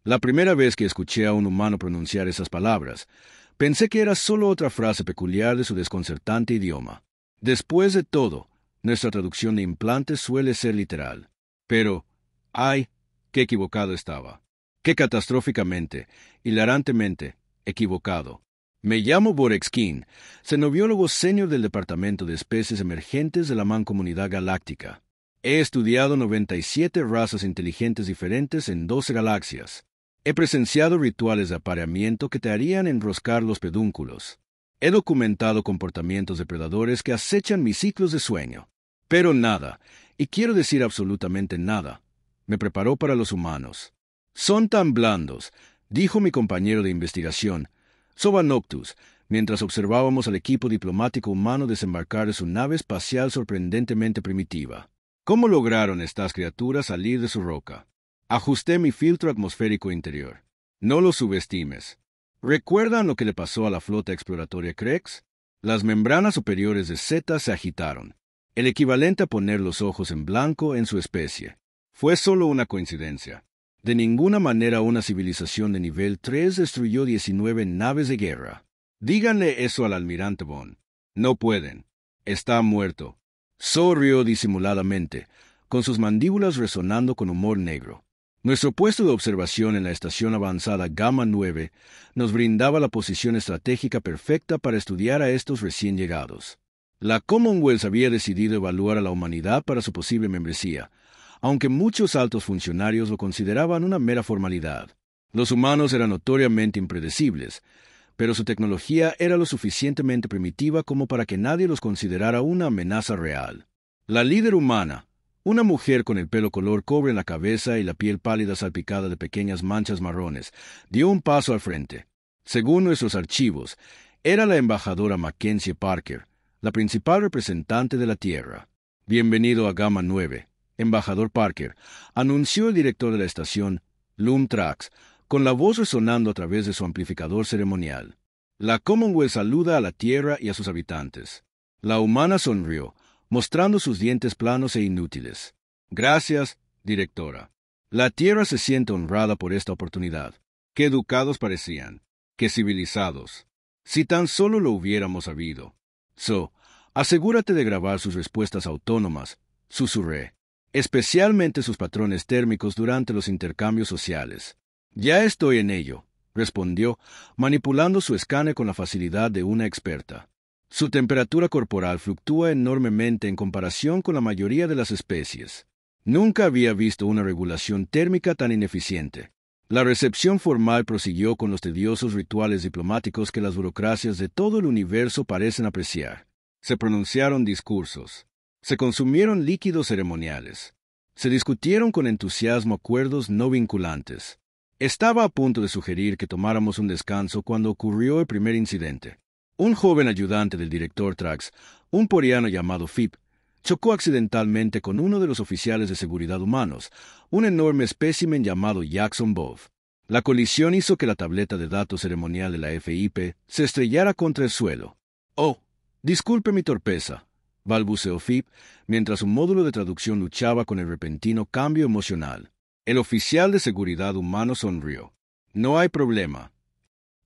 La primera vez que escuché a un humano pronunciar esas palabras, pensé que era solo otra frase peculiar de su desconcertante idioma. Después de todo, nuestra traducción de implantes suele ser literal. Pero, ¡ay! ¡Qué equivocado estaba! ¡Qué catastróficamente, hilarantemente, equivocado! Me llamo Borexkin, xenobiólogo senior del Departamento de Especies Emergentes de la Mancomunidad Galáctica. He estudiado 97 razas inteligentes diferentes en 12 galaxias. He presenciado rituales de apareamiento que te harían enroscar los pedúnculos. He documentado comportamientos depredadores que acechan mis ciclos de sueño. Pero nada, y quiero decir absolutamente nada, me preparó para los humanos. Son tan blandos, dijo mi compañero de investigación, Sobanoctus, mientras observábamos al equipo diplomático humano desembarcar de su nave espacial sorprendentemente primitiva. ¿Cómo lograron estas criaturas salir de su roca? Ajusté mi filtro atmosférico interior. No lo subestimes. ¿Recuerdan lo que le pasó a la flota exploratoria Krex? Las membranas superiores de Z se agitaron. El equivalente a poner los ojos en blanco en su especie. Fue solo una coincidencia. De ninguna manera una civilización de nivel 3 destruyó 19 naves de guerra. Díganle eso al almirante Bond. No pueden. Está muerto. Sonrió disimuladamente, con sus mandíbulas resonando con humor negro. Nuestro puesto de observación en la estación avanzada Gamma 9 nos brindaba la posición estratégica perfecta para estudiar a estos recién llegados. La Commonwealth había decidido evaluar a la humanidad para su posible membresía, aunque muchos altos funcionarios lo consideraban una mera formalidad. Los humanos eran notoriamente impredecibles, pero su tecnología era lo suficientemente primitiva como para que nadie los considerara una amenaza real. La líder humana, una mujer con el pelo color cobre en la cabeza y la piel pálida salpicada de pequeñas manchas marrones, dio un paso al frente. Según nuestros archivos, era la embajadora Mackenzie Parker, la principal representante de la Tierra. Bienvenido a Gamma 9, embajador Parker, anunció el director de la estación, Lum Trax, con la voz resonando a través de su amplificador ceremonial. La Commonwealth saluda a la Tierra y a sus habitantes. La humana sonrió, mostrando sus dientes planos e inútiles. Gracias, directora. La Tierra se siente honrada por esta oportunidad. Qué educados parecían. Qué civilizados. Si tan solo lo hubiéramos sabido. Asegúrate de grabar sus respuestas autónomas, susurré. Especialmente sus patrones térmicos durante los intercambios sociales. Ya estoy en ello, respondió, manipulando su escáner con la facilidad de una experta. Su temperatura corporal fluctúa enormemente en comparación con la mayoría de las especies. Nunca había visto una regulación térmica tan ineficiente. La recepción formal prosiguió con los tediosos rituales diplomáticos que las burocracias de todo el universo parecen apreciar. Se pronunciaron discursos. Se consumieron líquidos ceremoniales. Se discutieron con entusiasmo acuerdos no vinculantes. Estaba a punto de sugerir que tomáramos un descanso cuando ocurrió el primer incidente. Un joven ayudante del director Trax, un poriano llamado Fip, chocó accidentalmente con uno de los oficiales de seguridad humanos, un enorme espécimen llamado Jackson Bove. La colisión hizo que la tableta de datos ceremonial de la FIP se estrellara contra el suelo. «Oh, disculpe mi torpeza», balbuceó Fip, mientras su módulo de traducción luchaba con el repentino cambio emocional. El oficial de seguridad humano sonrió. «No hay problema».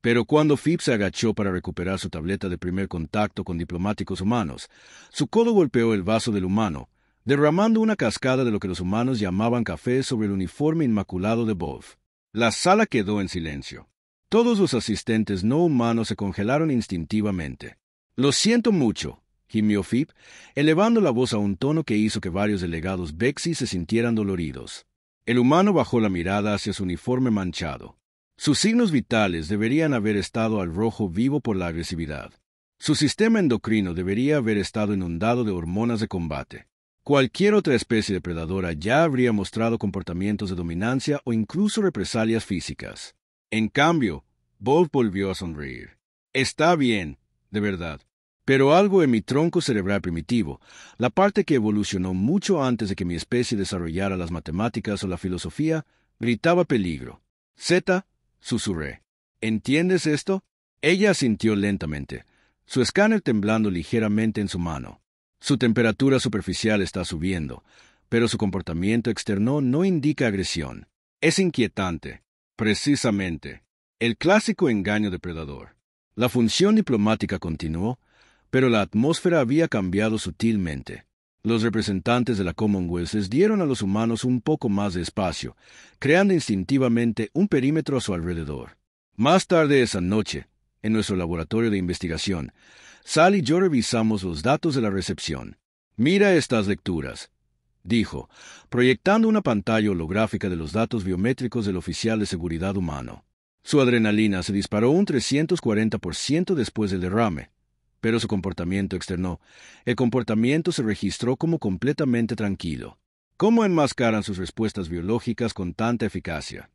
Pero cuando Fip se agachó para recuperar su tableta de primer contacto con diplomáticos humanos, su codo golpeó el vaso del humano, derramando una cascada de lo que los humanos llamaban café sobre el uniforme inmaculado de Bove. La sala quedó en silencio. Todos los asistentes no humanos se congelaron instintivamente. «Lo siento mucho», gimió Fip, elevando la voz a un tono que hizo que varios delegados Bexy se sintieran doloridos. El humano bajó la mirada hacia su uniforme manchado. Sus signos vitales deberían haber estado al rojo vivo por la agresividad. Su sistema endocrino debería haber estado inundado de hormonas de combate. Cualquier otra especie depredadora ya habría mostrado comportamientos de dominancia o incluso represalias físicas. En cambio, Bob volvió a sonreír. «Está bien, de verdad. Pero algo en mi tronco cerebral primitivo, la parte que evolucionó mucho antes de que mi especie desarrollara las matemáticas o la filosofía, gritaba peligro. «Z», susurré. «¿Entiendes esto?» Ella asintió lentamente, su escáner temblando ligeramente en su mano. Su temperatura superficial está subiendo, pero su comportamiento externo no indica agresión. Es inquietante. Precisamente. El clásico engaño depredador. La función diplomática continuó, pero la atmósfera había cambiado sutilmente. Los representantes de la Commonwealth les dieron a los humanos un poco más de espacio, creando instintivamente un perímetro a su alrededor. Más tarde esa noche, en nuestro laboratorio de investigación, Sal y yo revisamos los datos de la recepción. «Mira estas lecturas», dijo, proyectando una pantalla holográfica de los datos biométricos del oficial de seguridad humano. Su adrenalina se disparó un 340% después del derrame, pero su comportamiento externó. El comportamiento se registró como completamente tranquilo. ¿Cómo enmascaran sus respuestas biológicas con tanta eficacia?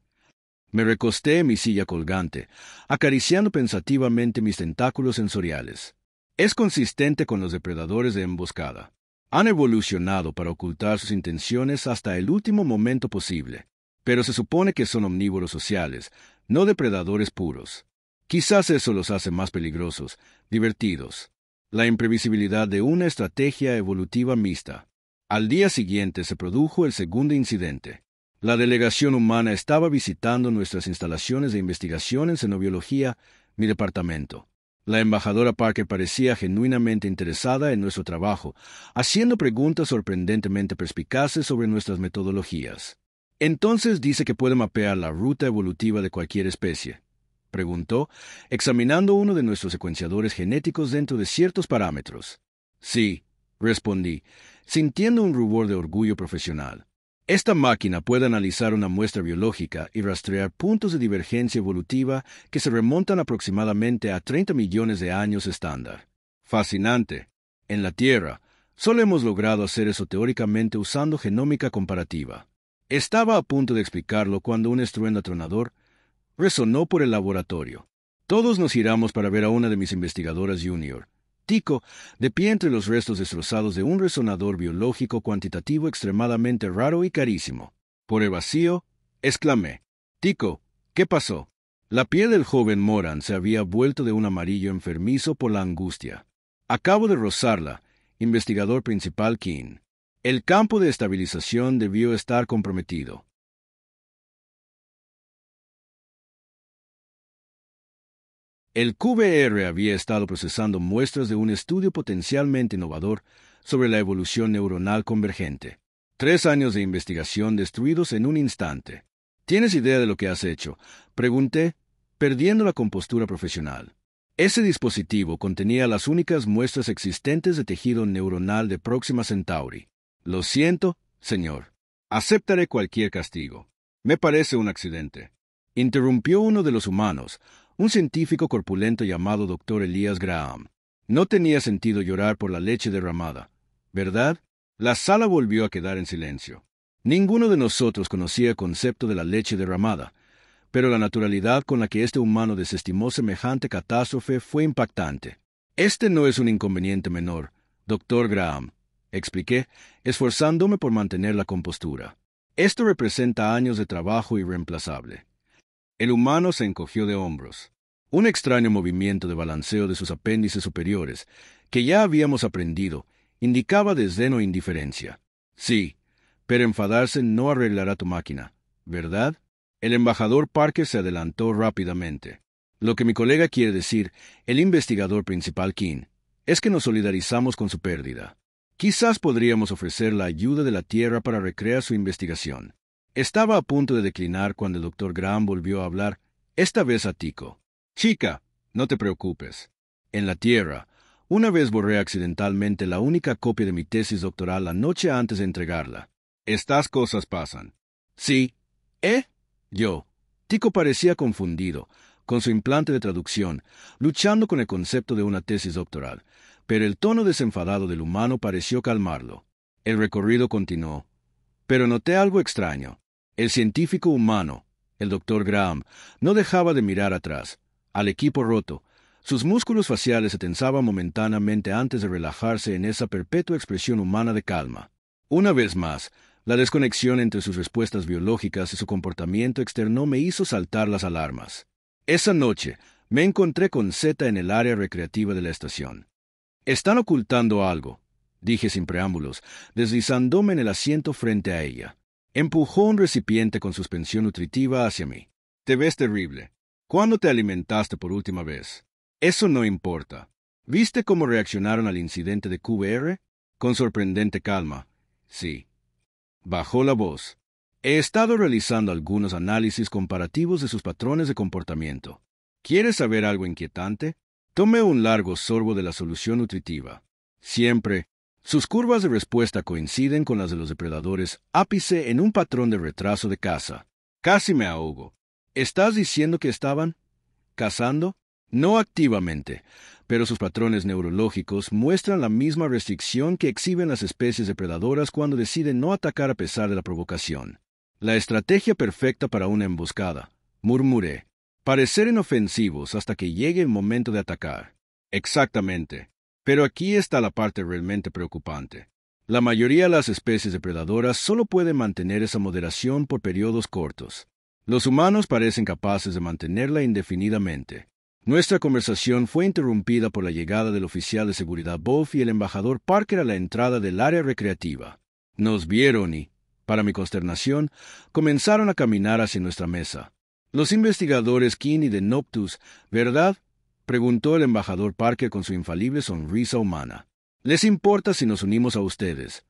Me recosté en mi silla colgante, acariciando pensativamente mis tentáculos sensoriales. Es consistente con los depredadores de emboscada. Han evolucionado para ocultar sus intenciones hasta el último momento posible, pero se supone que son omnívoros sociales, no depredadores puros. Quizás eso los hace más peligrosos, divertidos. La imprevisibilidad de una estrategia evolutiva mixta. Al día siguiente se produjo el segundo incidente. La delegación humana estaba visitando nuestras instalaciones de investigación en xenobiología, mi departamento. La embajadora Parker parecía genuinamente interesada en nuestro trabajo, haciendo preguntas sorprendentemente perspicaces sobre nuestras metodologías. «Entonces dice que puede mapear la ruta evolutiva de cualquier especie», preguntó, examinando uno de nuestros secuenciadores genéticos dentro de ciertos parámetros. «Sí», respondí, sintiendo un rubor de orgullo profesional. «Esta máquina puede analizar una muestra biológica y rastrear puntos de divergencia evolutiva que se remontan aproximadamente a 30 millones de años estándar. Fascinante. En la Tierra, solo hemos logrado hacer eso teóricamente usando genómica comparativa». Estaba a punto de explicarlo cuando un estruendo atronador resonó por el laboratorio. Todos nos giramos para ver a una de mis investigadoras junior, Tico, de pie entre los restos destrozados de un resonador biológico cuantitativo extremadamente raro y carísimo. Por el vacío, exclamé: «Tico, ¿qué pasó?». La piel del joven Moran se había vuelto de un amarillo enfermizo por la angustia. «Acabo de rozarla, investigador principal King. El campo de estabilización debió estar comprometido». El QVR había estado procesando muestras de un estudio potencialmente innovador sobre la evolución neuronal convergente. 3 años de investigación destruidos en un instante. ¿Tienes idea de lo que has hecho?, pregunté, perdiendo la compostura profesional. Ese dispositivo contenía las únicas muestras existentes de tejido neuronal de Próxima Centauri. «Lo siento, señor. Aceptaré cualquier castigo. Me parece un accidente», interrumpió uno de los humanos, un científico corpulento llamado Dr. Elias Graham. «No tenía sentido llorar por la leche derramada, ¿verdad?». La sala volvió a quedar en silencio. Ninguno de nosotros conocía el concepto de la leche derramada, pero la naturalidad con la que este humano desestimó semejante catástrofe fue impactante. «Este no es un inconveniente menor, Dr. Graham», expliqué, esforzándome por mantener la compostura. «Esto representa años de trabajo irreemplazable». El humano se encogió de hombros. Un extraño movimiento de balanceo de sus apéndices superiores, que ya habíamos aprendido, indicaba desdén o indiferencia. «Sí, pero enfadarse no arreglará tu máquina, ¿verdad?». El embajador Parker se adelantó rápidamente. «Lo que mi colega quiere decir, el investigador principal King, es que nos solidarizamos con su pérdida. Quizás podríamos ofrecer la ayuda de la Tierra para recrear su investigación». Estaba a punto de declinar cuando el Dr. Graham volvió a hablar, esta vez a Tico. «Chica, no te preocupes. En la Tierra, una vez borré accidentalmente la única copia de mi tesis doctoral la noche antes de entregarla. Estas cosas pasan». «Sí. Yo». Tico parecía confundido, con su implante de traducción, luchando con el concepto de una tesis doctoral, pero el tono desenfadado del humano pareció calmarlo. El recorrido continuó. Pero noté algo extraño. El científico humano, el Dr. Graham, no dejaba de mirar atrás, al equipo roto. Sus músculos faciales se tensaban momentáneamente antes de relajarse en esa perpetua expresión humana de calma. Una vez más, la desconexión entre sus respuestas biológicas y su comportamiento externo me hizo saltar las alarmas. Esa noche, me encontré con Z en el área recreativa de la estación. «Están ocultando algo», dije sin preámbulos, deslizándome en el asiento frente a ella. Empujó un recipiente con suspensión nutritiva hacia mí. Te ves terrible. ¿Cuándo te alimentaste por última vez? Eso no importa. ¿Viste cómo reaccionaron al incidente de QBR? Con sorprendente calma. Sí. Bajó la voz. He estado realizando algunos análisis comparativos de sus patrones de comportamiento. ¿Quieres saber algo inquietante? Tome un largo sorbo de la solución nutritiva. Siempre, sus curvas de respuesta coinciden con las de los depredadores, ápice en un patrón de retraso de caza. Casi me ahogo. ¿Estás diciendo que estaban cazando? No activamente, pero sus patrones neurológicos muestran la misma restricción que exhiben las especies depredadoras cuando deciden no atacar a pesar de la provocación. La estrategia perfecta para una emboscada, murmuré. Parecer inofensivos hasta que llegue el momento de atacar. Exactamente. Pero aquí está la parte realmente preocupante. La mayoría de las especies depredadoras solo pueden mantener esa moderación por periodos cortos. Los humanos parecen capaces de mantenerla indefinidamente. Nuestra conversación fue interrumpida por la llegada del oficial de seguridad Wolf y el embajador Parker a la entrada del área recreativa. Nos vieron y, para mi consternación, comenzaron a caminar hacia nuestra mesa. Los investigadores King y de Noctus, ¿verdad?, preguntó el embajador Parker con su infalible sonrisa humana. ¿Les importa si nos unimos a ustedes?,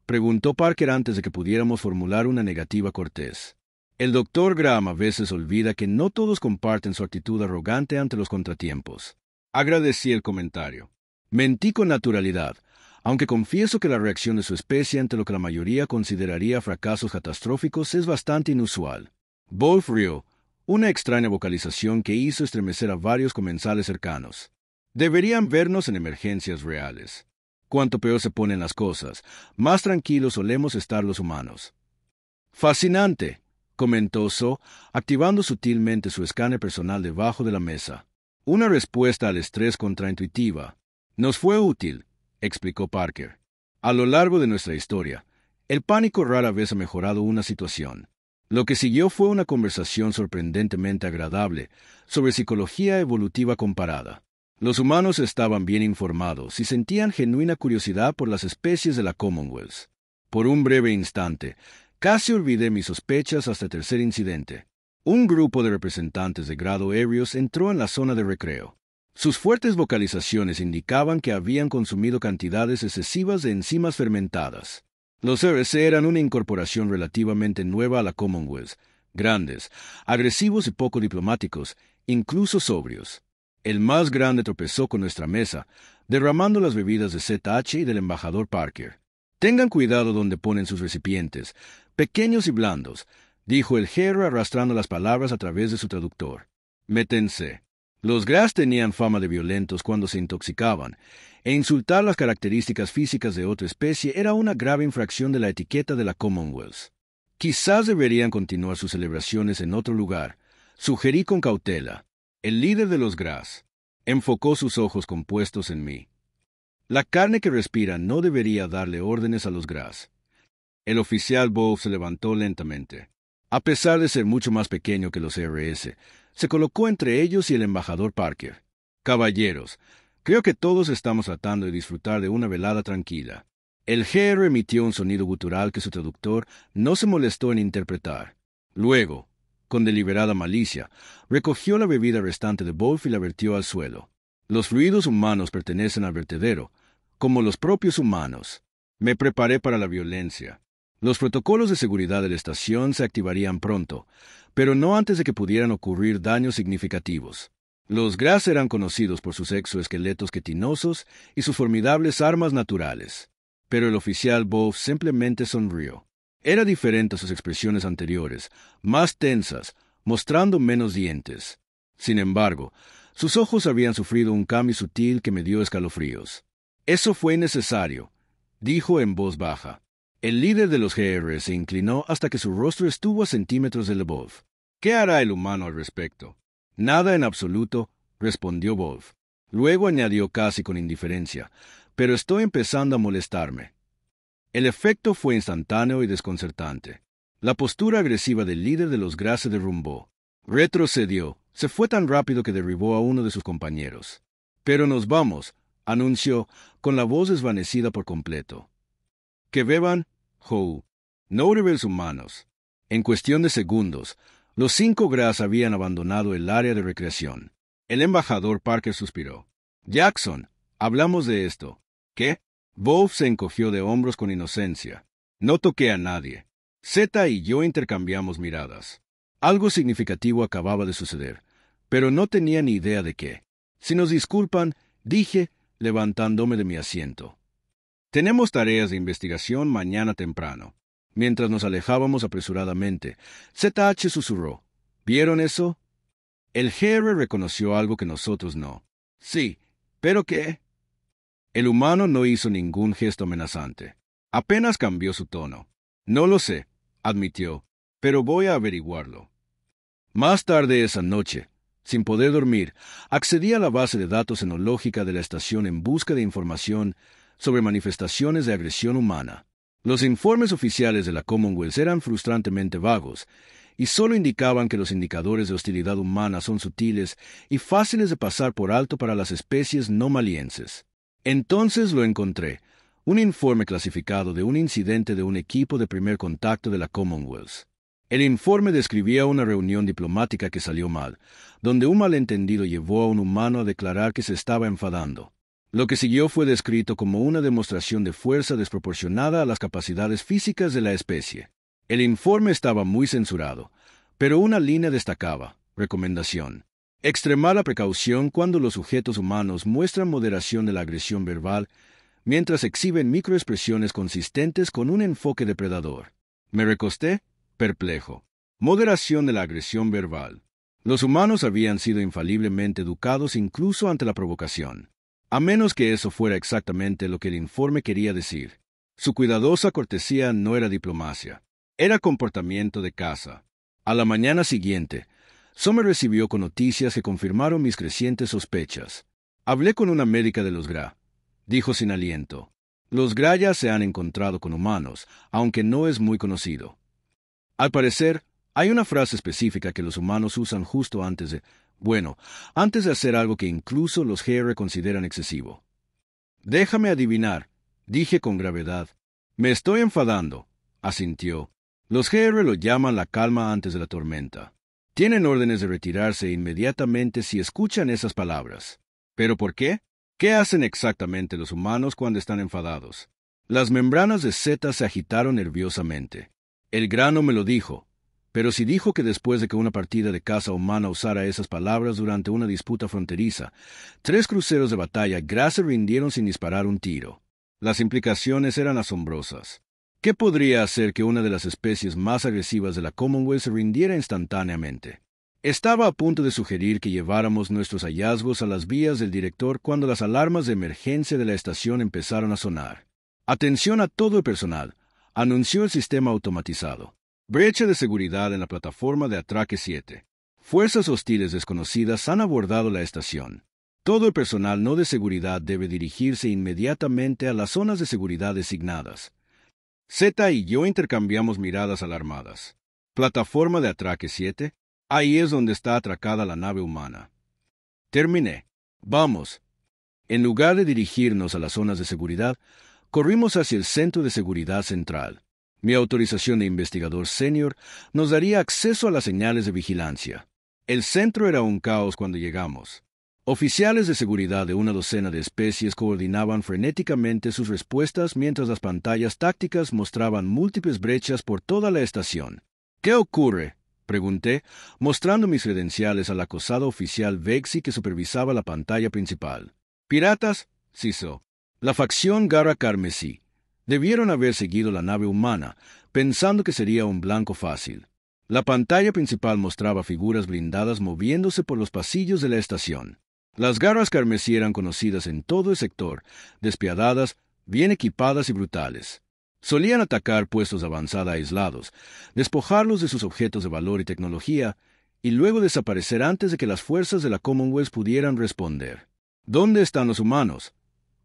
preguntó Parker antes de que pudiéramos formular una negativa cortés. El doctor Graham a veces olvida que no todos comparten su actitud arrogante ante los contratiempos. Agradecí el comentario. Mentí con naturalidad, aunque confieso que la reacción de su especie ante lo que la mayoría consideraría fracasos catastróficos es bastante inusual. Wolf rió, una extraña vocalización que hizo estremecer a varios comensales cercanos. Deberían vernos en emergencias reales. Cuanto peor se ponen las cosas, más tranquilos solemos estar los humanos. Fascinante, comentó So, activando sutilmente su escáner personal debajo de la mesa. Una respuesta al estrés contraintuitiva. Nos fue útil, explicó Parker. A lo largo de nuestra historia, el pánico rara vez ha mejorado una situación. Lo que siguió fue una conversación sorprendentemente agradable sobre psicología evolutiva comparada. Los humanos estaban bien informados y sentían genuina curiosidad por las especies de la Commonwealth. Por un breve instante, casi olvidé mis sospechas hasta el tercer incidente. Un grupo de representantes de grado aéreos entró en la zona de recreo. Sus fuertes vocalizaciones indicaban que habían consumido cantidades excesivas de enzimas fermentadas. Los RC eran una incorporación relativamente nueva a la Commonwealth, grandes, agresivos y poco diplomáticos, incluso sobrios. El más grande tropezó con nuestra mesa, derramando las bebidas de ZH y del embajador Parker. Tengan cuidado donde ponen sus recipientes, pequeños y blandos, dijo el GR arrastrando las palabras a través de su traductor. Métense. Los Gras tenían fama de violentos cuando se intoxicaban, e insultar las características físicas de otra especie era una grave infracción de la etiqueta de la Commonwealth. Quizás deberían continuar sus celebraciones en otro lugar, sugerí con cautela. El líder de los Gras enfocó sus ojos compuestos en mí. La carne que respira no debería darle órdenes a los Gras. El oficial Wolf se levantó lentamente. A pesar de ser mucho más pequeño que los RS, se colocó entre ellos y el embajador Parker. Caballeros, creo que todos estamos tratando de disfrutar de una velada tranquila. El GR emitió un sonido gutural que su traductor no se molestó en interpretar. Luego, con deliberada malicia, recogió la bebida restante de Wolf y la vertió al suelo. Los fluidos humanos pertenecen al vertedero, como los propios humanos. Me preparé para la violencia. Los protocolos de seguridad de la estación se activarían pronto, pero no antes de que pudieran ocurrir daños significativos. Los Gras eran conocidos por sus exoesqueletos quetinosos y sus formidables armas naturales. Pero el oficial Wolf simplemente sonrió. Era diferente a sus expresiones anteriores, más tensas, mostrando menos dientes. Sin embargo, sus ojos habían sufrido un cambio sutil que me dio escalofríos. Eso fue innecesario, dijo en voz baja. El líder de los GR se inclinó hasta que su rostro estuvo a centímetros de Wolf. ¿Qué hará el humano al respecto? Nada en absoluto, respondió Wolf. Luego añadió casi con indiferencia, pero estoy empezando a molestarme. El efecto fue instantáneo y desconcertante. La postura agresiva del líder de los Gras se derrumbó. Retrocedió, se fue tan rápido que derribó a uno de sus compañeros. Pero nos vamos, anunció, con la voz desvanecida por completo. Que beban, Howe. No rebeldes humanos. En cuestión de segundos, Los 5 Gras habían abandonado el área de recreación. El embajador Parker suspiró. Jackson, hablamos de esto. ¿Qué? Wolf se encogió de hombros con inocencia. No toqué a nadie. Zeta y yo intercambiamos miradas. Algo significativo acababa de suceder, pero no tenía ni idea de qué. Si nos disculpan, dije, levantándome de mi asiento. Tenemos tareas de investigación mañana temprano. Mientras nos alejábamos apresuradamente, ZH susurró. ¿Vieron eso? El GR reconoció algo que nosotros no. Sí, ¿pero qué? El humano no hizo ningún gesto amenazante. Apenas cambió su tono. No lo sé, admitió, pero voy a averiguarlo. Más tarde esa noche, sin poder dormir, accedí a la base de datos enológica de la estación en busca de información sobre manifestaciones de agresión humana. Los informes oficiales de la Commonwealth eran frustrantemente vagos y solo indicaban que los indicadores de hostilidad humana son sutiles y fáciles de pasar por alto para las especies no malienses. Entonces lo encontré, un informe clasificado de un incidente de un equipo de primer contacto de la Commonwealth. El informe describía una reunión diplomática que salió mal, donde un malentendido llevó a un humano a declarar que se estaba enfadando. Lo que siguió fue descrito como una demostración de fuerza desproporcionada a las capacidades físicas de la especie. El informe estaba muy censurado, pero una línea destacaba: recomendación. Extremar la precaución cuando los sujetos humanos muestran moderación de la agresión verbal, mientras exhiben microexpresiones consistentes con un enfoque depredador. Me recosté, perplejo. Moderación de la agresión verbal. Los humanos habían sido infaliblemente educados incluso ante la provocación. A menos que eso fuera exactamente lo que el informe quería decir. Su cuidadosa cortesía no era diplomacia. Era comportamiento de caza. A la mañana siguiente, me recibió con noticias que confirmaron mis crecientes sospechas. Hablé con una médica de los Gra. Dijo sin aliento. Los Gra ya se han encontrado con humanos, aunque no es muy conocido. Al parecer, hay una frase específica que los humanos usan justo antes de hacer algo que incluso los GR consideran excesivo. Déjame adivinar, dije con gravedad. Me estoy enfadando, asintió. Los GR lo llaman la calma antes de la tormenta. Tienen órdenes de retirarse inmediatamente si escuchan esas palabras. ¿Pero por qué? ¿Qué hacen exactamente los humanos cuando están enfadados? Las membranas de Z se agitaron nerviosamente. El grano me lo dijo, pero si dijo que después de que una partida de caza humana usara esas palabras durante una disputa fronteriza, 3 cruceros de batalla Gra se rindieron sin disparar un tiro. Las implicaciones eran asombrosas. ¿Qué podría hacer que una de las especies más agresivas de la Commonwealth se rindiera instantáneamente? Estaba a punto de sugerir que lleváramos nuestros hallazgos a las vías del director cuando las alarmas de emergencia de la estación empezaron a sonar. Atención a todo el personal, anunció el sistema automatizado. Brecha de seguridad en la plataforma de atraque 7. Fuerzas hostiles desconocidas han abordado la estación. Todo el personal no de seguridad debe dirigirse inmediatamente a las zonas de seguridad designadas. Z y yo intercambiamos miradas alarmadas. Plataforma de atraque 7. Ahí es donde está atracada la nave humana. Terminé. Vamos. En lugar de dirigirnos a las zonas de seguridad, corrimos hacia el Centro de Seguridad Central. Mi autorización de investigador senior nos daría acceso a las señales de vigilancia. El centro era un caos cuando llegamos. Oficiales de seguridad de una docena de especies coordinaban frenéticamente sus respuestas mientras las pantallas tácticas mostraban múltiples brechas por toda la estación. ¿Qué ocurre?, pregunté, mostrando mis credenciales al acosado oficial Vexi que supervisaba la pantalla principal. ¿Piratas? Sisó. La facción Garra Carmesí. Debieron haber seguido la nave humana, pensando que sería un blanco fácil. La pantalla principal mostraba figuras blindadas moviéndose por los pasillos de la estación. Las garras carmesí eran conocidas en todo el sector, despiadadas, bien equipadas y brutales. Solían atacar puestos de avanzada aislados, despojarlos de sus objetos de valor y tecnología, y luego desaparecer antes de que las fuerzas de la Commonwealth pudieran responder. ¿Dónde están los humanos?,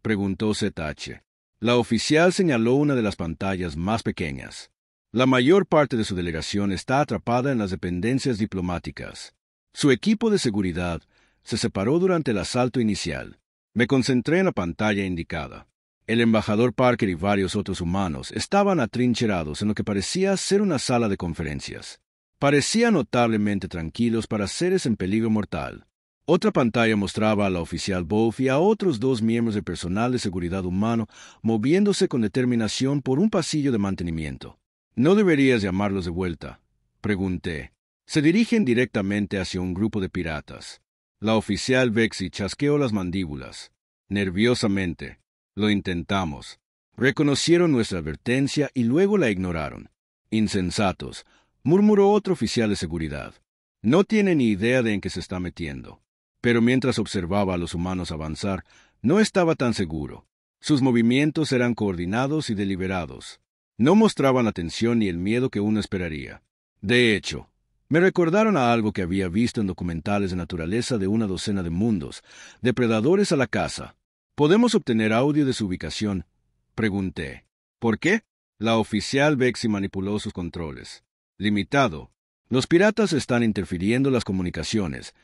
preguntó ZH. La oficial señaló una de las pantallas más pequeñas. La mayor parte de su delegación está atrapada en las dependencias diplomáticas. Su equipo de seguridad se separó durante el asalto inicial. Me concentré en la pantalla indicada. El embajador Parker y varios otros humanos estaban atrincherados en lo que parecía ser una sala de conferencias. Parecían notablemente tranquilos para seres en peligro mortal. Otra pantalla mostraba a la oficial Wolf y a otros 2 miembros del personal de seguridad humano moviéndose con determinación por un pasillo de mantenimiento. «¿No deberías llamarlos de vuelta?», pregunté. «Se dirigen directamente hacia un grupo de piratas». La oficial Vexi chasqueó las mandíbulas. Nerviosamente. «Lo intentamos». Reconocieron nuestra advertencia y luego la ignoraron. «Insensatos», murmuró otro oficial de seguridad. «No tiene ni idea de en qué se está metiendo». Pero mientras observaba a los humanos avanzar, no estaba tan seguro. Sus movimientos eran coordinados y deliberados. No mostraban la tensión ni el miedo que uno esperaría. De hecho, me recordaron a algo que había visto en documentales de naturaleza de una docena de mundos, depredadores a la caza. ¿Podemos obtener audio de su ubicación?, pregunté. ¿Por qué? La oficial Vexi manipuló sus controles. Limitado. Los piratas están interfiriendo las comunicaciones,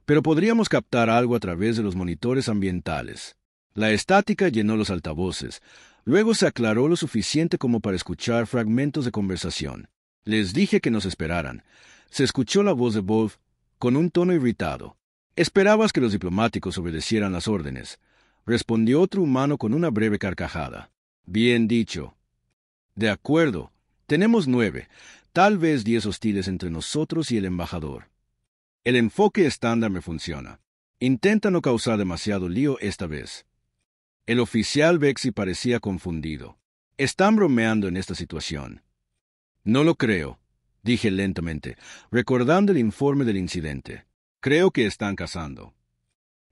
pero podríamos captar algo a través de los monitores ambientales. La estática llenó los altavoces. Luego se aclaró lo suficiente como para escuchar fragmentos de conversación. Les dije que nos esperaran. Se escuchó la voz de Wolf con un tono irritado. «Esperabas que los diplomáticos obedecieran las órdenes», respondió otro humano con una breve carcajada. «Bien dicho». «De acuerdo. Tenemos 9, tal vez 10 hostiles entre nosotros y el embajador. El enfoque estándar me funciona. Intenta no causar demasiado lío esta vez». El oficial Vexi parecía confundido. «Están bromeando en esta situación». «No lo creo», dije lentamente, recordando el informe del incidente. «Creo que están cazando».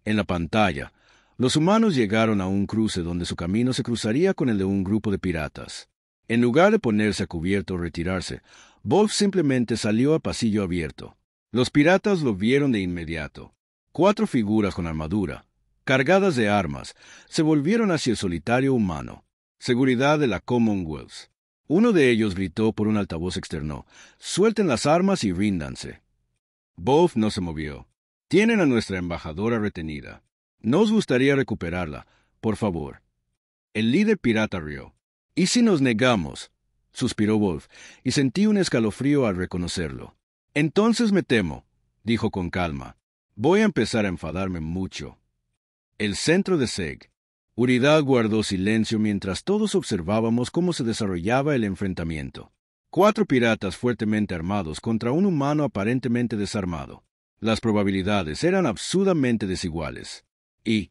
En la pantalla, los humanos llegaron a un cruce donde su camino se cruzaría con el de un grupo de piratas. En lugar de ponerse a cubierto o retirarse, Wolf simplemente salió a pasillo abierto. Los piratas lo vieron de inmediato. 4 figuras con armadura, cargadas de armas, se volvieron hacia el solitario humano. Seguridad de la Commonwealth. Uno de ellos gritó por un altavoz externo: «Suelten las armas y ríndanse». Wolf no se movió. «Tienen a nuestra embajadora retenida. ¿Nos gustaría recuperarla, por favor?» El líder pirata rió. «¿Y si nos negamos?», suspiró Wolf, y sentí un escalofrío al reconocerlo. «Entonces me temo», dijo con calma. «Voy a empezar a enfadarme mucho». El centro de Seg. Uridad guardó silencio mientras todos observábamos cómo se desarrollaba el enfrentamiento. 4 piratas fuertemente armados contra un humano aparentemente desarmado. Las probabilidades eran absurdamente desiguales. Y,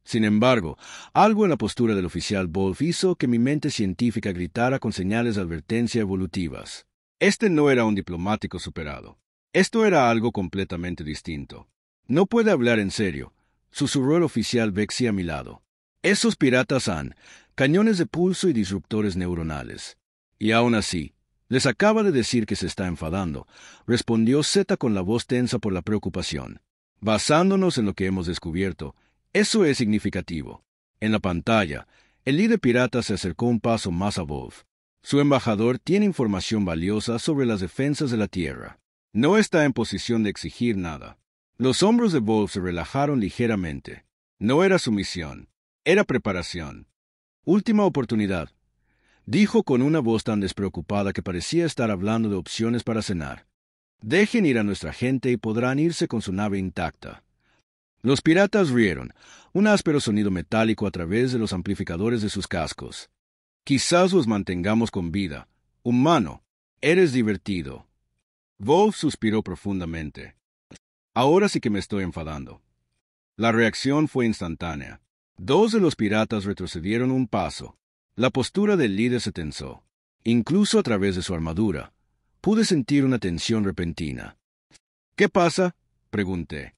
sin embargo, algo en la postura del oficial Wolf hizo que mi mente científica gritara con señales de advertencia evolutivas. Este no era un diplomático superado. Esto era algo completamente distinto. «No puede hablar en serio», susurró el oficial Vexi a mi lado. «Esos piratas han cañones de pulso y disruptores neuronales. Y aún así, les acaba de decir que se está enfadando», respondió Z con la voz tensa por la preocupación. «Basándonos en lo que hemos descubierto, eso es significativo». En la pantalla, el líder pirata se acercó un paso más a Wolf. Su embajador tiene información valiosa sobre las defensas de la Tierra. No está en posición de exigir nada. Los hombros de Wolf se relajaron ligeramente. No era sumisión, era preparación. «Última oportunidad», dijo con una voz tan despreocupada que parecía estar hablando de opciones para cenar. «Dejen ir a nuestra gente y podrán irse con su nave intacta». Los piratas rieron, un áspero sonido metálico a través de los amplificadores de sus cascos. «Quizás los mantengamos con vida. Humano, eres divertido». Wolf suspiró profundamente. «Ahora sí que me estoy enfadando». La reacción fue instantánea. 2 de los piratas retrocedieron un paso. La postura del líder se tensó. Incluso a través de su armadura, pude sentir una tensión repentina. «¿Qué pasa?», pregunté.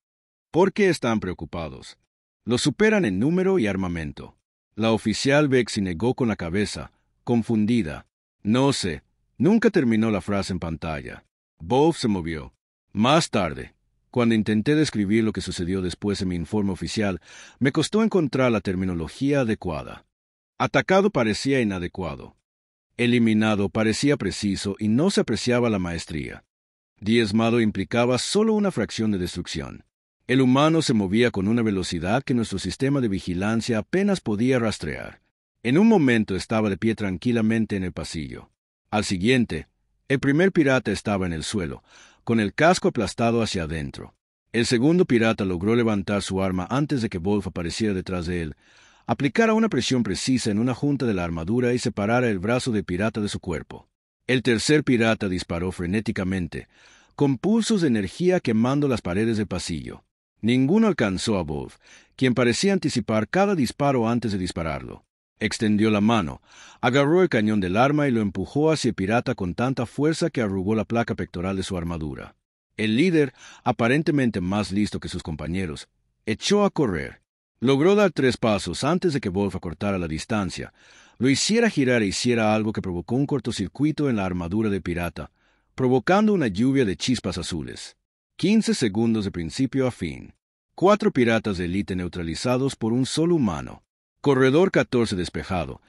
«¿Por qué están preocupados?». «Los superan en número y armamento». La oficial Vexi negó con la cabeza, confundida. «No sé». Nunca terminó la frase en pantalla. Wolf se movió. Más tarde, cuando intenté describir lo que sucedió después en mi informe oficial, me costó encontrar la terminología adecuada. Atacado parecía inadecuado. Eliminado parecía preciso y no se apreciaba la maestría. Diezmado implicaba solo una fracción de destrucción. El humano se movía con una velocidad que nuestro sistema de vigilancia apenas podía rastrear. En un momento estaba de pie tranquilamente en el pasillo. Al siguiente, El primer pirata estaba en el suelo, con el casco aplastado hacia adentro. El segundo pirata logró levantar su arma antes de que Wolf apareciera detrás de él, aplicara una presión precisa en una junta de la armadura y separara el brazo del pirata de su cuerpo. El tercer pirata disparó frenéticamente, con pulsos de energía quemando las paredes del pasillo. Ninguno alcanzó a Wolf, quien parecía anticipar cada disparo antes de dispararlo. Extendió la mano, agarró el cañón del arma y lo empujó hacia el pirata con tanta fuerza que arrugó la placa pectoral de su armadura. El líder, aparentemente más listo que sus compañeros, echó a correr. Logró dar 3 pasos antes de que Wolf acortara la distancia, lo hiciera girar e hiciera algo que provocó un cortocircuito en la armadura del pirata, provocando una lluvia de chispas azules. 15 segundos de principio a fin. 4 piratas de élite neutralizados por un solo humano. Corredor 14 despejado,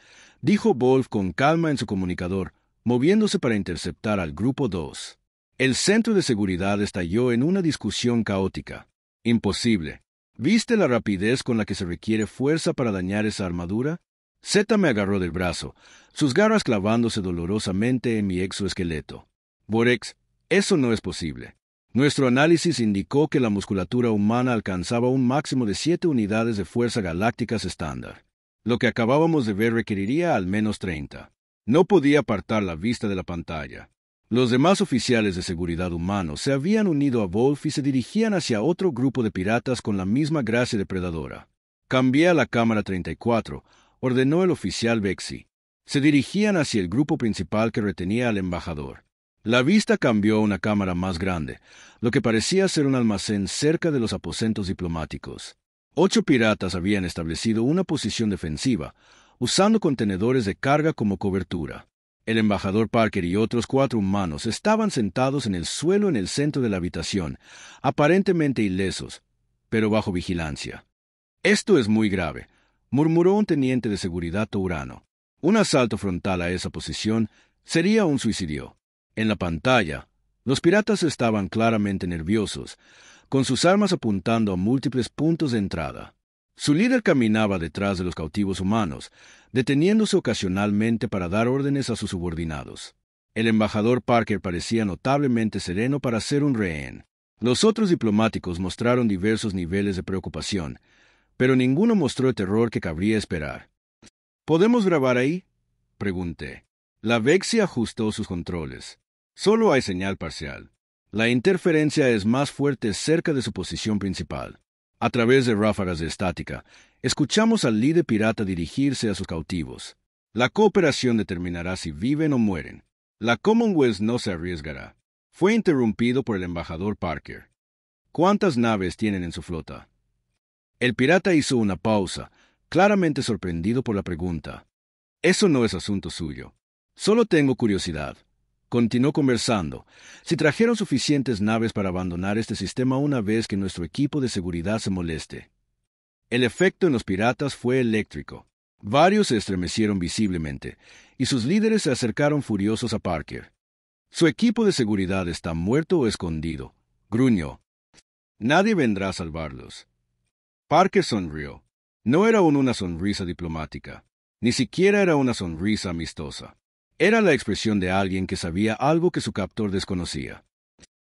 dijo Wolf con calma en su comunicador, moviéndose para interceptar al grupo 2. El centro de seguridad estalló en una discusión caótica. Imposible. ¿Viste la rapidez con la que se requiere fuerza para dañar esa armadura? Z me agarró del brazo, sus garras clavándose dolorosamente en mi exoesqueleto. Borex, eso no es posible. Nuestro análisis indicó que la musculatura humana alcanzaba un máximo de 7 unidades de fuerza galácticas estándar. Lo que acabábamos de ver requeriría al menos 30. No podía apartar la vista de la pantalla. Los demás oficiales de seguridad humanos se habían unido a Wolf y se dirigían hacia otro grupo de piratas con la misma gracia depredadora. Cambié a la cámara 34, ordenó el oficial Bexy. Se dirigían hacia el grupo principal que retenía al embajador. La vista cambió a una cámara más grande, lo que parecía ser un almacén cerca de los aposentos diplomáticos. 8 piratas habían establecido una posición defensiva, usando contenedores de carga como cobertura. El embajador Parker y otros 4 humanos estaban sentados en el suelo en el centro de la habitación, aparentemente ilesos, pero bajo vigilancia. «Esto es muy grave», murmuró un teniente de seguridad tourano. «Un asalto frontal a esa posición sería un suicidio». En la pantalla, los piratas estaban claramente nerviosos, con sus armas apuntando a múltiples puntos de entrada. Su líder caminaba detrás de los cautivos humanos, deteniéndose ocasionalmente para dar órdenes a sus subordinados. El embajador Parker parecía notablemente sereno para ser un rehén. Los otros diplomáticos mostraron diversos niveles de preocupación, pero ninguno mostró el terror que cabría esperar. «¿Podemos grabar ahí?», pregunté. La Vexy ajustó sus controles. Solo hay señal parcial. La interferencia es más fuerte cerca de su posición principal. A través de ráfagas de estática, escuchamos al líder pirata dirigirse a sus cautivos. La cooperación determinará si viven o mueren. La Commonwealth no se arriesgará. Fue interrumpido por el embajador Parker. ¿Cuántas naves tienen en su flota? El pirata hizo una pausa, claramente sorprendido por la pregunta. Eso no es asunto suyo. Solo tengo curiosidad. Continuó conversando. Si trajeron suficientes naves para abandonar este sistema una vez que nuestro equipo de seguridad se moleste. El efecto en los piratas fue eléctrico. Varios se estremecieron visiblemente, y sus líderes se acercaron furiosos a Parker. «Su equipo de seguridad está muerto o escondido», gruñó. «Nadie vendrá a salvarlos». Parker sonrió. No era una sonrisa diplomática. Ni siquiera era una sonrisa amistosa. Era la expresión de alguien que sabía algo que su captor desconocía.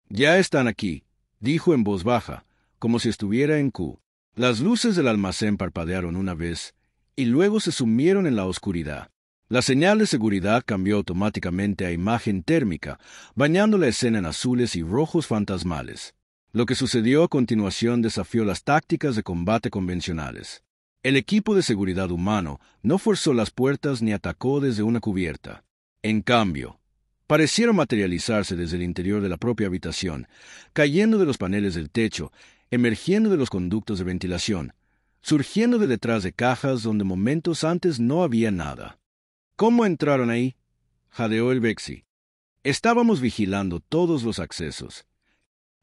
«Ya están aquí», dijo en voz baja, como si estuviera en Q. Las luces del almacén parpadearon una vez, y luego se sumieron en la oscuridad. La señal de seguridad cambió automáticamente a imagen térmica, bañando la escena en azules y rojos fantasmales. Lo que sucedió a continuación desafió las tácticas de combate convencionales. El equipo de seguridad humano no forzó las puertas ni atacó desde una cubierta. En cambio, parecieron materializarse desde el interior de la propia habitación, cayendo de los paneles del techo, emergiendo de los conductos de ventilación, surgiendo de detrás de cajas donde momentos antes no había nada. «¿Cómo entraron ahí?», jadeó el Vexy. «Estábamos vigilando todos los accesos».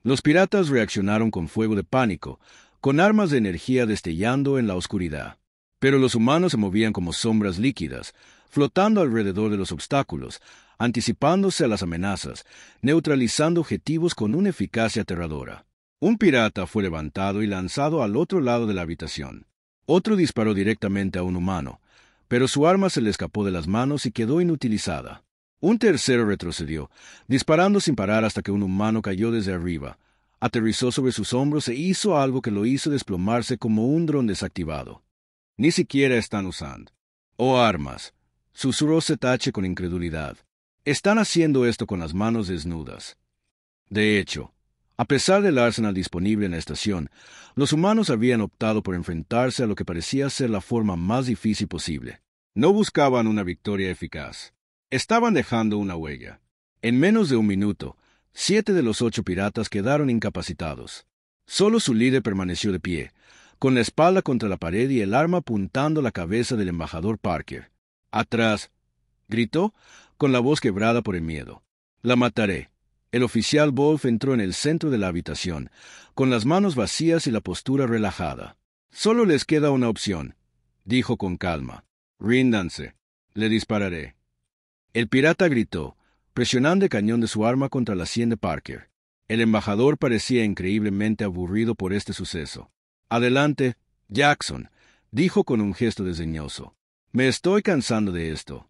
Los piratas reaccionaron con fuego de pánico, con armas de energía destellando en la oscuridad. Pero los humanos se movían como sombras líquidas, flotando alrededor de los obstáculos, anticipándose a las amenazas, neutralizando objetivos con una eficacia aterradora. Un pirata fue levantado y lanzado al otro lado de la habitación. Otro disparó directamente a un humano, pero su arma se le escapó de las manos y quedó inutilizada. Un tercero retrocedió, disparando sin parar hasta que un humano cayó desde arriba, aterrizó sobre sus hombros e hizo algo que lo hizo desplomarse como un dron desactivado. Ni siquiera están usando. Oh armas, susurró Zetache con incredulidad. Están haciendo esto con las manos desnudas. De hecho, a pesar del arsenal disponible en la estación, los humanos habían optado por enfrentarse a lo que parecía ser la forma más difícil posible. No buscaban una victoria eficaz. Estaban dejando una huella. En menos de un minuto, 7 de los 8 piratas quedaron incapacitados. Solo su líder permaneció de pie, con la espalda contra la pared y el arma apuntando la cabeza del embajador Parker. «¡Atrás!», gritó, con la voz quebrada por el miedo. «La mataré». El oficial Wolf entró en el centro de la habitación, con las manos vacías y la postura relajada. «Solo les queda una opción», dijo con calma. «Ríndanse. Le dispararé». El pirata gritó, presionando el cañón de su arma contra la sien de Parker. El embajador parecía increíblemente aburrido por este suceso. «Adelante, Jackson», dijo con un gesto desdeñoso. «Me estoy cansando de esto».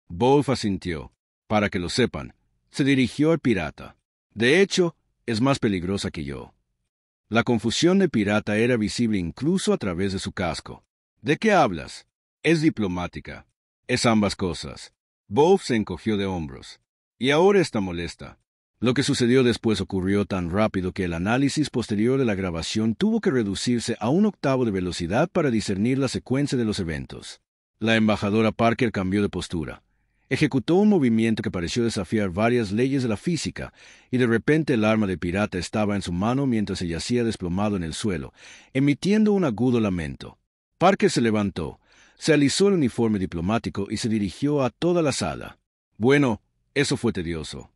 Wolf asintió. «Para que lo sepan», se dirigió al pirata. «De hecho, es más peligrosa que yo». La confusión del pirata era visible incluso a través de su casco. «¿De qué hablas?» «Es diplomática». «Es ambas cosas». Wolf se encogió de hombros. «Y ahora está molesta». Lo que sucedió después ocurrió tan rápido que el análisis posterior de la grabación tuvo que reducirse a un octavo de velocidad para discernir la secuencia de los eventos. La embajadora Parker cambió de postura. Ejecutó un movimiento que pareció desafiar varias leyes de la física, y de repente el arma del pirata estaba en su mano mientras se yacía desplomado en el suelo, emitiendo un agudo lamento. Parker se levantó, se alisó el uniforme diplomático y se dirigió a toda la sala. «Bueno, eso fue tedioso».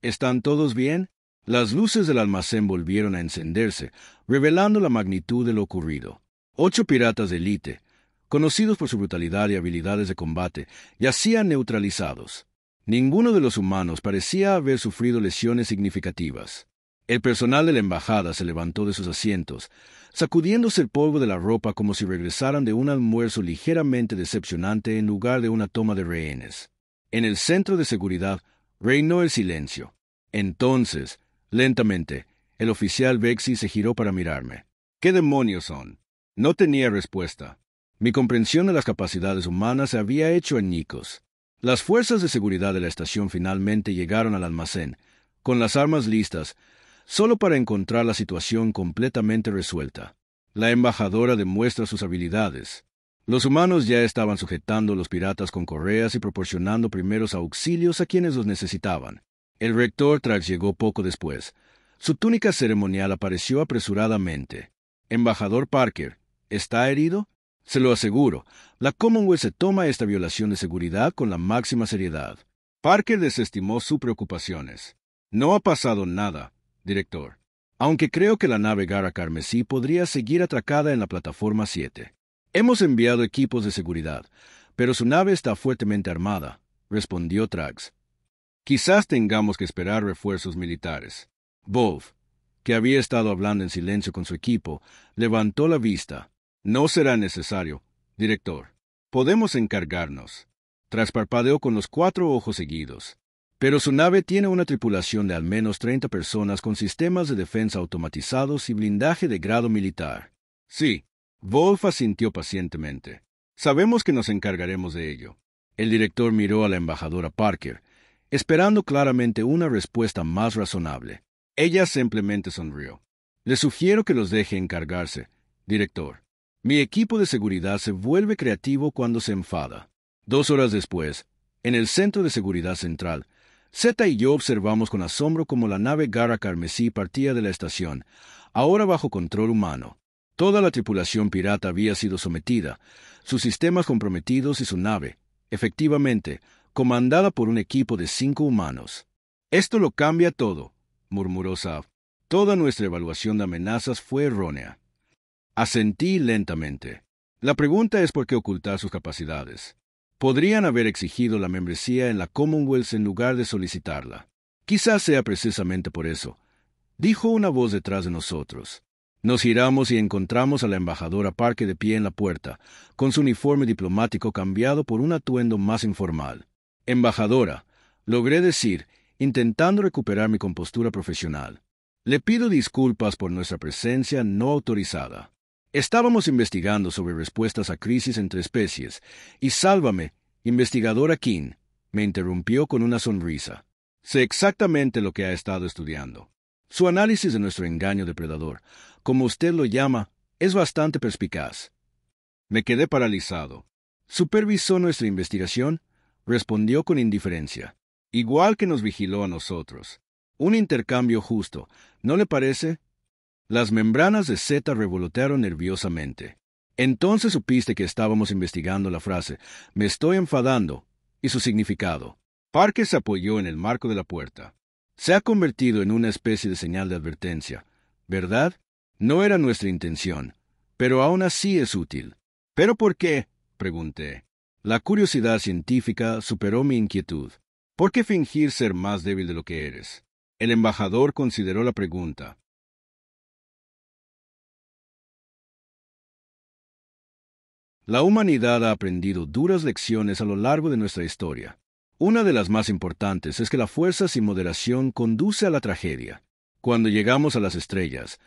«¿Están todos bien?» Las luces del almacén volvieron a encenderse, revelando la magnitud de lo ocurrido. 8 piratas de élite, conocidos por su brutalidad y habilidades de combate, yacían neutralizados. Ninguno de los humanos parecía haber sufrido lesiones significativas. El personal de la embajada se levantó de sus asientos, sacudiéndose el polvo de la ropa como si regresaran de un almuerzo ligeramente decepcionante en lugar de una toma de rehenes. En el centro de seguridad reinó el silencio. Entonces, lentamente, el oficial Bexy se giró para mirarme. «¿Qué demonios son?» No tenía respuesta. Mi comprensión de las capacidades humanas se había hecho añicos. Las fuerzas de seguridad de la estación finalmente llegaron al almacén, con las armas listas, solo para encontrar la situación completamente resuelta. La embajadora demuestra sus habilidades. Los humanos ya estaban sujetando a los piratas con correas y proporcionando primeros auxilios a quienes los necesitaban. El rector Trax llegó poco después. Su túnica ceremonial apareció apresuradamente. «Embajador Parker, ¿está herido?» «Se lo aseguro, la Commonwealth se toma esta violación de seguridad con la máxima seriedad». Parker desestimó sus preocupaciones. «No ha pasado nada, director. Aunque creo que la nave Gara Carmesí podría seguir atracada en la plataforma 7. Hemos enviado equipos de seguridad, pero su nave está fuertemente armada», respondió Trax. «Quizás tengamos que esperar refuerzos militares». Wolf, que había estado hablando en silencio con su equipo, levantó la vista. «No será necesario, director. Podemos encargarnos». Trax parpadeó con los 4 ojos seguidos. «Pero su nave tiene una tripulación de al menos 30 personas con sistemas de defensa automatizados y blindaje de grado militar». «Sí». Wolf asintió pacientemente. «Sabemos que nos encargaremos de ello». El director miró a la embajadora Parker, esperando claramente una respuesta más razonable. Ella simplemente sonrió. «Le sugiero que los deje encargarse, director. Mi equipo de seguridad se vuelve creativo cuando se enfada». 2 horas después, en el centro de seguridad central, Zeta y yo observamos con asombro cómo la nave Gara Carmesí partía de la estación, ahora bajo control humano. Toda la tripulación pirata había sido sometida, sus sistemas comprometidos y su nave, efectivamente, comandada por un equipo de 5 humanos. «Esto lo cambia todo», murmuró Sav. «Toda nuestra evaluación de amenazas fue errónea». Asentí lentamente. La pregunta es por qué ocultar sus capacidades. Podrían haber exigido la membresía en la Commonwealth en lugar de solicitarla. «Quizás sea precisamente por eso», dijo una voz detrás de nosotros. Nos giramos y encontramos a la embajadora Parker de pie en la puerta, con su uniforme diplomático cambiado por un atuendo más informal. «Embajadora, logré decir, intentando recuperar mi compostura profesional. Le pido disculpas por nuestra presencia no autorizada. Estábamos investigando sobre respuestas a crisis entre especies, y sálvame, investigadora King, me interrumpió con una sonrisa. Sé exactamente lo que ha estado estudiando. Su análisis de nuestro engaño depredador, como usted lo llama, es bastante perspicaz. Me quedé paralizado. ¿Supervisó nuestra investigación? Respondió con indiferencia. Igual que nos vigiló a nosotros. Un intercambio justo, ¿no le parece? Las membranas de Z revolotearon nerviosamente. Entonces supiste que estábamos investigando la frase «me estoy enfadando» y su significado. Parker se apoyó en el marco de la puerta. Se ha convertido en una especie de señal de advertencia, ¿verdad? No era nuestra intención, pero aún así es útil. ¿Pero por qué?, pregunté. La curiosidad científica superó mi inquietud. ¿Por qué fingir ser más débil de lo que eres? El embajador consideró la pregunta. La humanidad ha aprendido duras lecciones a lo largo de nuestra historia. Una de las más importantes es que la fuerza sin moderación conduce a la tragedia. Cuando llegamos a las estrellas,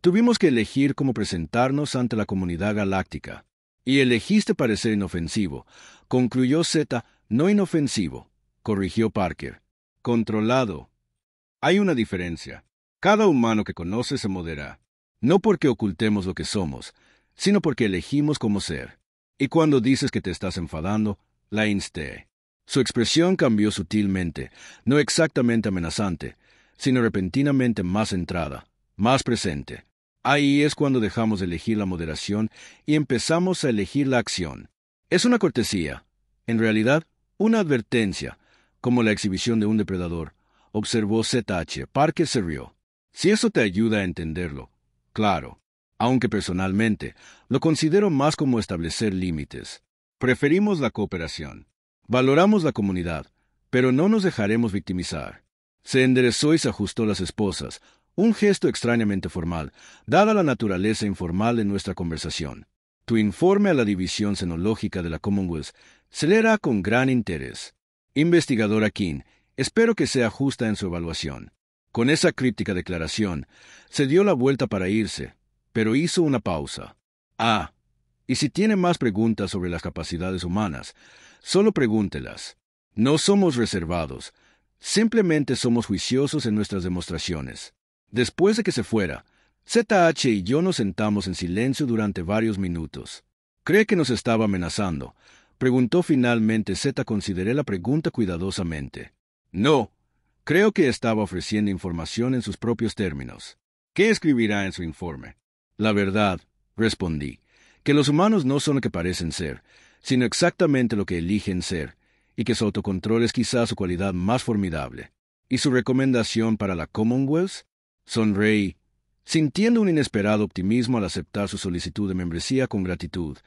tuvimos que elegir cómo presentarnos ante la comunidad galáctica. Y elegiste parecer inofensivo, concluyó Z, no inofensivo, corrigió Parker. Controlado. Hay una diferencia. Cada humano que conoce se modera, no porque ocultemos lo que somos, sino porque elegimos cómo ser. Y cuando dices que te estás enfadando, la insté. Su expresión cambió sutilmente, no exactamente amenazante, sino repentinamente más centrada, más presente. Ahí es cuando dejamos de elegir la moderación y empezamos a elegir la acción. Es una cortesía, en realidad, una advertencia, como la exhibición de un depredador, observó ZH. Parker se rió. Si eso te ayuda a entenderlo, claro. Aunque personalmente, lo considero más como establecer límites. Preferimos la cooperación. Valoramos la comunidad, pero no nos dejaremos victimizar. Se enderezó y se ajustó las esposas, un gesto extrañamente formal, dada la naturaleza informal de nuestra conversación. Tu informe a la División Cenológica de la Commonwealth se leerá con gran interés. Investigadora King, espero que sea justa en su evaluación. Con esa críptica declaración, se dio la vuelta para irse, pero hizo una pausa. Y si tiene más preguntas sobre las capacidades humanas, solo pregúntelas. No somos reservados, simplemente somos juiciosos en nuestras demostraciones. Después de que se fuera, ZH y yo nos sentamos en silencio durante varios minutos. ¿Cree que nos estaba amenazando?, preguntó finalmente Z. Consideré la pregunta cuidadosamente. No, creo que estaba ofreciendo información en sus propios términos. ¿Qué escribirá en su informe? La verdad, respondí, que los humanos no son lo que parecen ser, sino exactamente lo que eligen ser, y que su autocontrol es quizás su cualidad más formidable. ¿Y su recomendación para la Commonwealth? Sonreí, sintiendo un inesperado optimismo al aceptar su solicitud de membresía con gratitud,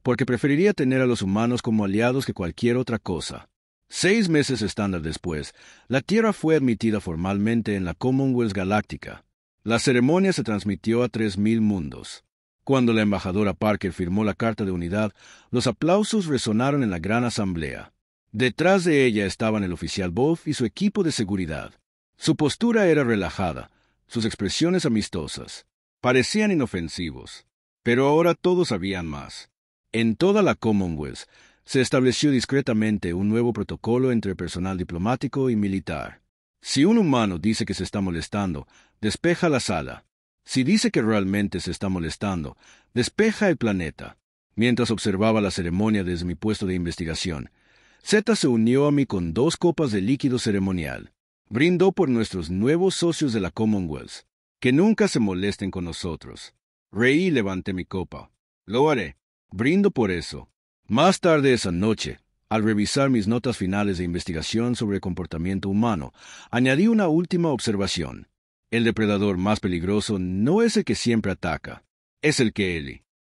porque preferiría tener a los humanos como aliados que cualquier otra cosa. 6 meses estándar después, la Tierra fue admitida formalmente en la Commonwealth Galáctica. La ceremonia se transmitió a 3.000 mundos. Cuando la embajadora Parker firmó la Carta de Unidad, los aplausos resonaron en la gran asamblea. Detrás de ella estaban el oficial Wolf y su equipo de seguridad. Su postura era relajada, sus expresiones amistosas. Parecían inofensivos. Pero ahora todos sabían más. En toda la Commonwealth se estableció discretamente un nuevo protocolo entre personal diplomático y militar. Si un humano dice que se está molestando, despeja la sala. Si dice que realmente se está molestando, despeja el planeta. Mientras observaba la ceremonia desde mi puesto de investigación, Z se unió a mí con 2 copas de líquido ceremonial. Brindó por nuestros nuevos socios de la Commonwealth. Que nunca se molesten con nosotros. Reí y levanté mi copa. Lo haré. Brindo por eso. Más tarde esa noche, al revisar mis notas finales de investigación sobre el comportamiento humano, añadí una última observación. El depredador más peligroso no es el que siempre ataca, es el que elige.